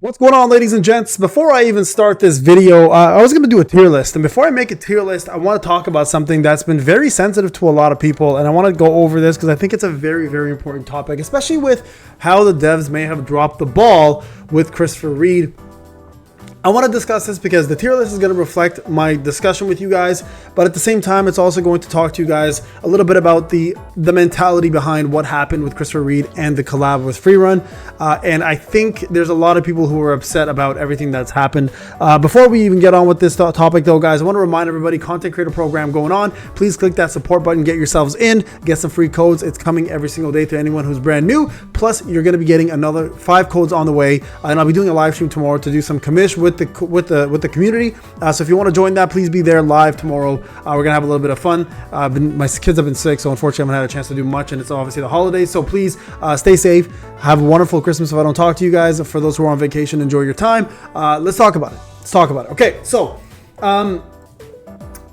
What's going on, ladies and gents? Before I even start this video, I was going to do a tier list. And before I make a tier list, I want to talk about something that's been very sensitive to a lot of people. And I want to go over this because I think it's a very, very important topic, especially with how the devs may have dropped the ball with Christopher Reed. I want to discuss this because the tier list is going to reflect my discussion with you guys, but at the same time, it's also going to talk to you guys a little bit about the mentality behind what happened with Christopher Reed and the collab with Freerun. And I think there's a lot of people who are upset about everything that's happened. Before we even get on with this topic though, guys, I want to remind everybody, content creator program going on. Please click that support button, get yourselves in, get some free codes. It's coming every single day to anyone who's brand new. Plus, you're going to be getting another 5 codes on the way. And I'll be doing a live stream tomorrow to do some commish with the community. So if you want to join that, please be there live tomorrow. We're gonna have a little bit of fun. My kids have been sick, so unfortunately I haven't had a chance to do much, and it's obviously the holidays. So please stay safe. Have a wonderful Christmas if I don't talk to you guys. For those who are on vacation, enjoy your time. Let's talk about it. Okay, so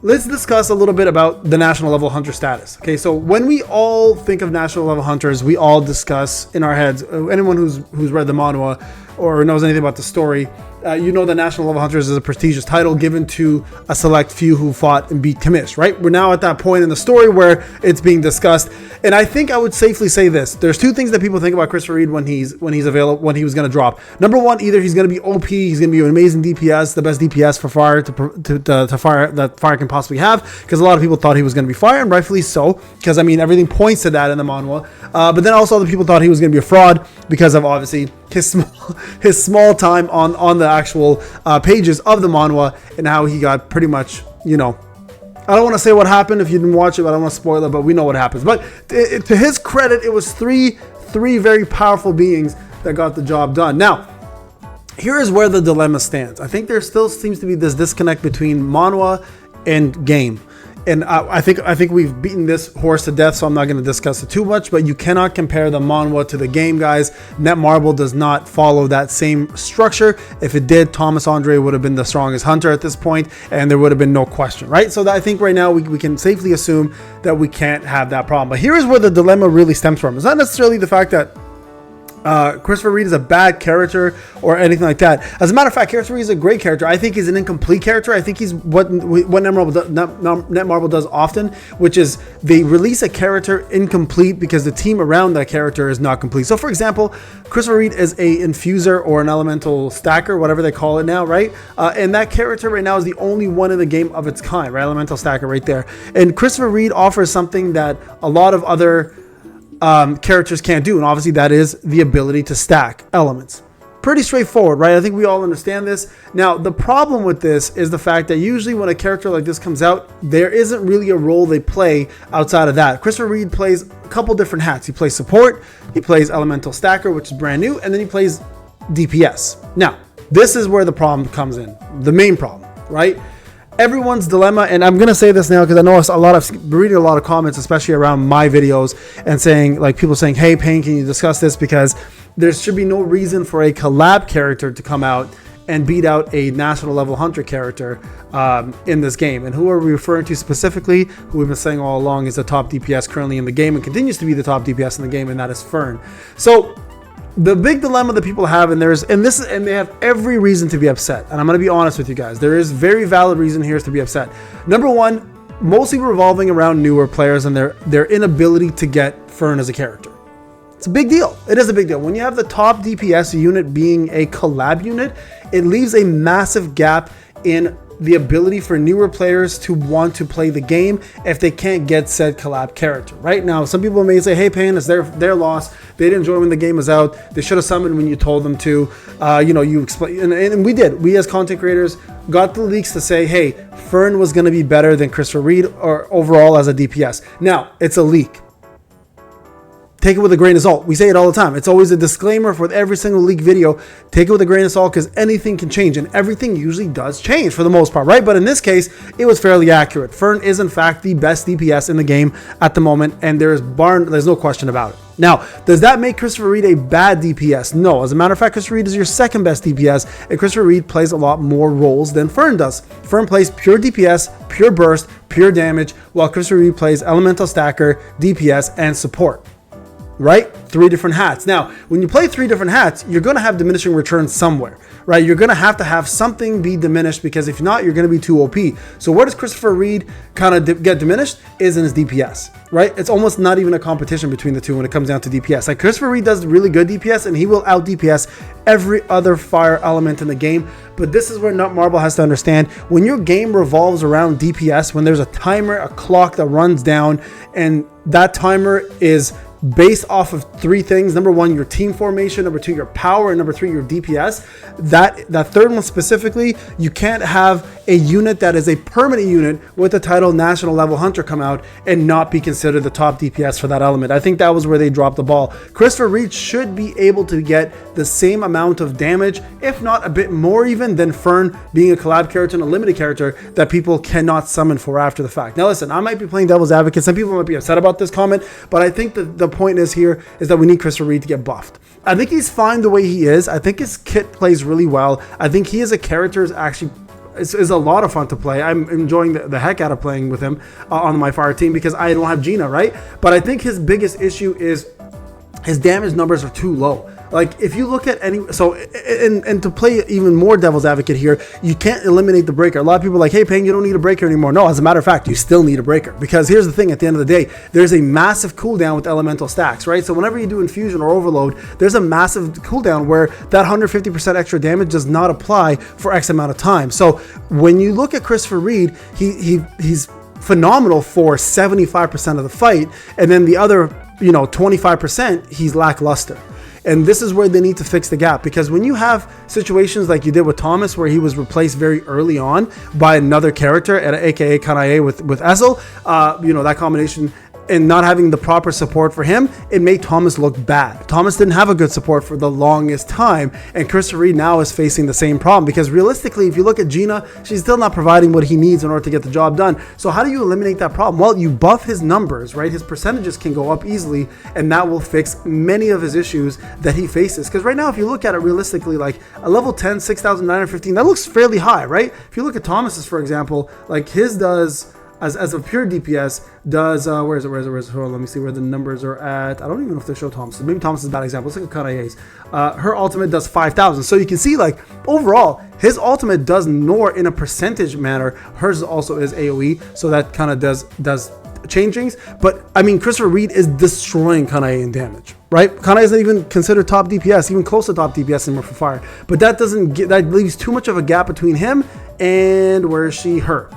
let's discuss a little bit about the national level hunter status. Okay, so when we all think of national level hunters, we all discuss in our heads, anyone who's read the manhwa or knows anything about the story, you know that National Level Hunters is a prestigious title given to a select few who fought and beat commish, right? We're now at that point in the story where it's being discussed. And I think I would safely say this. There's 2 things that people think about Christopher Reed when he's available, when he was going to drop. Number 1, either he's going to be OP, he's going to be an amazing DPS, the best DPS for fire to fire that fire can possibly have, because a lot of people thought he was going to be fire, and rightfully so, because I mean everything points to that in the manhwa. But then also other people thought he was going to be a fraud because of obviously his small time on the actual pages of the manhwa, and how he got pretty much, you know, I don't want to say what happened if you didn't watch it, but I don't want to spoil it, but we know what happens. But to his credit, it was three very powerful beings that got the job done. Now, here is where the dilemma stands. I think there still seems to be this disconnect between manhwa and game. And I think we've beaten this horse to death, so I'm not going to discuss it too much, but you cannot compare the manhwa to the game, guys. Netmarble does not follow that same structure. If it did, Thomas Andre would have been the strongest hunter at this point, and there would have been no question, right? So I think right now we can safely assume that we can't have that problem. But here is where the dilemma really stems from. It's not necessarily the fact that Christopher Reed is a bad character or anything like that. As a matter of fact, Christopher Reed is a great character. I think he's an incomplete character. I think he's what Netmarble does often, which is they release a character incomplete because the team around that character is not complete. So for example, Christopher Reed is a infuser or an elemental stacker, whatever they call it now, right? And that character right now is the only one in the game of its kind, right? Elemental stacker right there. And Christopher Reed offers something that a lot of other characters can't do, and obviously that is the ability to stack elements. Pretty straightforward, right? I think we all understand this. Now, the problem with this is the fact that usually when a character like this comes out, there isn't really a role they play outside of that. Christopher Reed plays a couple different hats. He plays support, he plays elemental stacker, which is brand new, and then he plays DPS. Now, this is where the problem comes in, the main problem, right? Everyone's dilemma, and I'm gonna say this now because I know reading a lot of comments, especially around my videos, and saying, like, people saying, "Hey, Payne, can you discuss this?" Because there should be no reason for a collab character to come out and beat out a national level hunter character in this game. And who are we referring to specifically? Who we've been saying all along is the top DPS currently in the game and continues to be the top DPS in the game, and that is Fern. So the big dilemma that people have, and they have every reason to be upset. And I'm going to be honest with you guys. There is very valid reason here to be upset. Number 1, mostly revolving around newer players and their inability to get Fern as a character. It's a big deal. It is a big deal. When you have the top DPS unit being a collab unit, it leaves a massive gap in the ability for newer players to want to play the game if they can't get said collab character. Right now, some people may say, "Hey, Payne, it's their loss. They didn't join when the game was out. They should have summoned when you told them to." You explain, and we did. We as content creators got the leaks to say, "Hey, Fern was going to be better than Christopher Reed or overall as a DPS." Now, it's a leak. Take it with a grain of salt. We say it all the time. It's always a disclaimer for every single leak video. Take it with a grain of salt because anything can change, and everything usually does change for the most part, right? But in this case, it was fairly accurate. Fern is in fact the best DPS in the game at the moment, and there's no question about it. Now, does that make Christopher Reed a bad DPS? No. As a matter of fact, Christopher Reed is your second best DPS, and Christopher Reed plays a lot more roles than Fern does. Fern plays pure DPS, pure burst, pure damage, while Christopher Reed plays elemental stacker, DPS, and support. right? 3 different hats. Now, when you play 3 different hats, you're going to have diminishing returns somewhere, right? You're going to have something be diminished, because if not, you're going to be too OP. So where does Christopher Reed kind of get diminished is in his DPS, right? It's almost not even a competition between the two when it comes down to DPS. Like, Christopher Reed does really good DPS, and he will out DPS every other fire element in the game. But this is where Nut Marble has to understand, when your game revolves around DPS, when there's a timer, a clock that runs down, and that timer is based off of 3 things. Number 1, your team formation. Number 2, your power. And number 3, your DPS. That third one specifically, you can't have a unit that is a permanent unit with the title National Level Hunter come out and not be considered the top DPS for that element. I think that was where they dropped the ball. Christopher Reed should be able to get the same amount of damage, if not a bit more even, than Fern, being a collab character and a limited character that people cannot summon for after the fact. Now listen, I might be playing devil's advocate. Some people might be upset about this comment, but I think the point is that we need Christopher Reed to get buffed. I think he's fine the way he is. I think his kit plays really well. I think he as a character is actually is a lot of fun to play. I'm enjoying the heck out of playing with him on my fire team, because I don't have Gina, right? But I think his biggest issue is his damage numbers are too low. Like, if you look at and to play even more devil's advocate here, you can't eliminate the breaker. A lot of people are like, hey, Payne, you don't need a breaker anymore. No, as a matter of fact, you still need a breaker, because here's the thing, at the end of the day, there's a massive cooldown with elemental stacks, right? So whenever you do infusion or overload, there's a massive cooldown where that 150% extra damage does not apply for X amount of time. So when you look at Christopher Reed, he's phenomenal for 75% of the fight, and then the other 25% he's lackluster. And this is where they need to fix the gap, because when you have situations like you did with Thomas, where he was replaced very early on by another character, aka Kanae with Essel, that combination, and not having the proper support for him, it made Thomas look bad. Thomas didn't have a good support for the longest time, and Christopher Reed now is facing the same problem, because realistically, if you look at Gina, she's still not providing what he needs in order to get the job done. So how do you eliminate that problem? Well, you buff his numbers, right? His percentages can go up easily, and that will fix many of his issues that he faces. Because right now, if you look at it realistically, like a level 10, 6,915, that looks fairly high, right? If you look at Thomas's, for example, like his does, as a pure DPS, does, where is it? Hold on, let me see where the numbers are at. I don't even know if they show Thomas. Maybe Thomas is a bad example. Let's look at Kanae's. Her ultimate does 5,000. So you can see, like, overall, his ultimate does more in a percentage manner. Hers also is AoE, so that kind of does change things. But, I mean, Christopher Reed is destroying Kanae in damage, right? Kanae isn't even considered top DPS, even close to top DPS anymore for fire. But that leaves too much of a gap between him and, where is she? Her.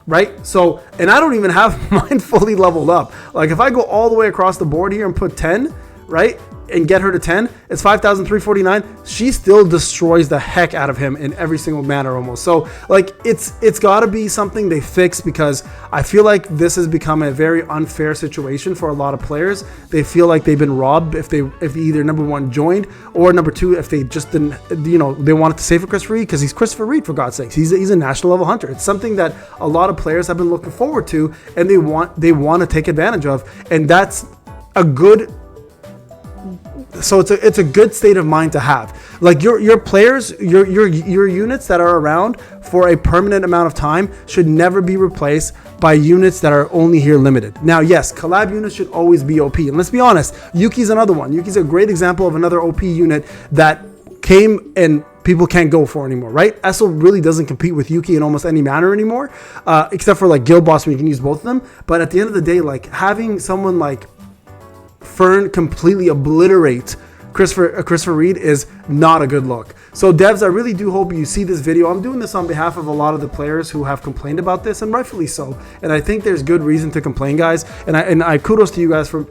Right? So, and I don't even have mine fully leveled up. Like, if I go all the way across the board here and put 10, right, and get her to 10, it's 5,349. She still destroys the heck out of him in every single manner almost. So, like, it's got to be something they fix, because I feel like this has become a very unfair situation for a lot of players. They feel like they've been robbed if they either, number 1, joined, or number 2, if they just didn't, they wanted to save for Christopher Reed, because he's Christopher Reed, for God's sakes. He's a national level hunter. It's something that a lot of players have been looking forward to, and they want to take advantage of, and that's a good. So it's a good state of mind to have. Like, your players, your units that are around for a permanent amount of time should never be replaced by units that are only here limited. Now, yes, collab units should always be OP. And let's be honest, Yuki's another one. Yuki's a great example of another OP unit that came and people can't go for anymore, right? Essel really doesn't compete with Yuki in almost any manner anymore, except for like Guild Boss, where you can use both of them. But at the end of the day, like, having someone like Fern completely obliterate Christopher Reed is not a good look. So devs, I really do hope you see this video. I'm doing this on behalf of a lot of the players who have complained about this, and rightfully so. And I think there's good reason to complain, guys. And I kudos to you guys for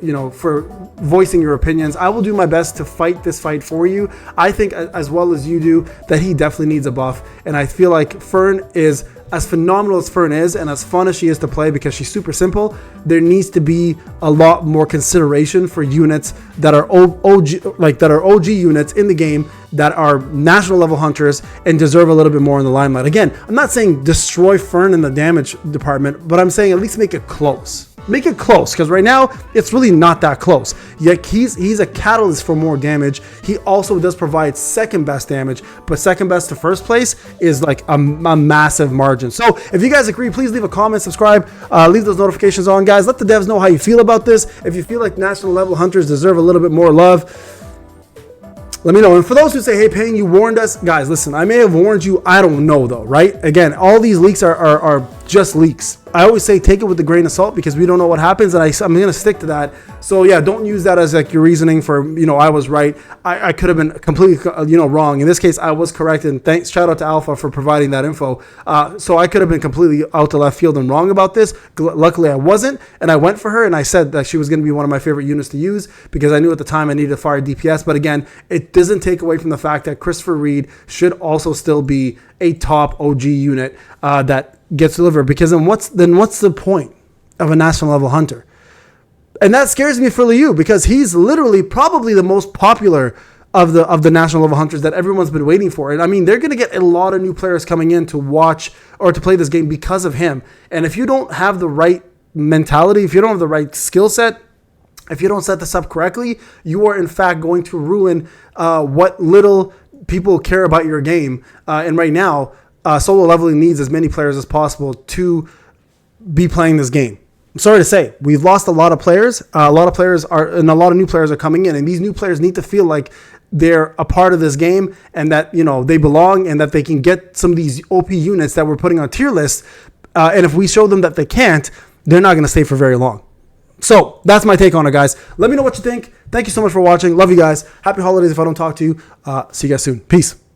voicing your opinions. I will do my best to fight this fight for you. I think, as well as you do, that he definitely needs a buff. And I feel like Fern is, as phenomenal as Fern is, and as fun as she is to play because she's super simple, there needs to be a lot more consideration for units that are OG units in the game, that are national level hunters and deserve a little bit more in the limelight. Again, I'm not saying destroy Fern in the damage department, but I'm saying at least make it close. make it close, because right now it's really not that close. Yet he's a catalyst for more damage. He also does provide second best damage, but second best to first place is like a massive margin. So if you guys agree, please leave a comment, subscribe, leave those notifications on, guys. Let the devs know how you feel about this. If you feel like national level hunters deserve a little bit more love, let me know. And for those who say, hey, Payne, you warned us. Guys, listen, I may have warned you. I don't know, though, right? Again, all these leaks are just leaks. I always say take it with a grain of salt because we don't know what happens, and I'm going to stick to that. So, yeah, don't use that as like your reasoning for, I was right. I could have been completely, wrong. In this case, I was correct, and shout out to Alpha for providing that info. So I could have been completely out to left field and wrong about this. Luckily, I wasn't, and I went for her, and I said that she was going to be one of my favorite units to use because I knew at the time I needed a fire DPS. But again, it doesn't take away from the fact that Christopher Reed should also still be a top OG unit that gets delivered, because then what's the point of a national level hunter? And that scares me for Liu, because he's literally probably the most popular of the national level hunters that everyone's been waiting for. And I mean, they're going to get a lot of new players coming in to watch or to play this game because of him. And if you don't have the right mentality, if you don't have the right skill set, if you don't set this up correctly, you are in fact going to ruin what little people care about your game. And right now, solo leveling needs as many players as possible to be playing this game. I'm sorry to say, we've lost a lot of players. A lot of players and a lot of new players are coming in, and these new players need to feel like they're a part of this game and that they belong and that they can get some of these OP units that we're putting on tier lists. And if we show them that they can't, they're not going to stay for very long. So that's my take on it, guys. Let me know what you think. Thank you so much for watching. Love you guys. Happy holidays if I don't talk to you. See you guys soon. Peace.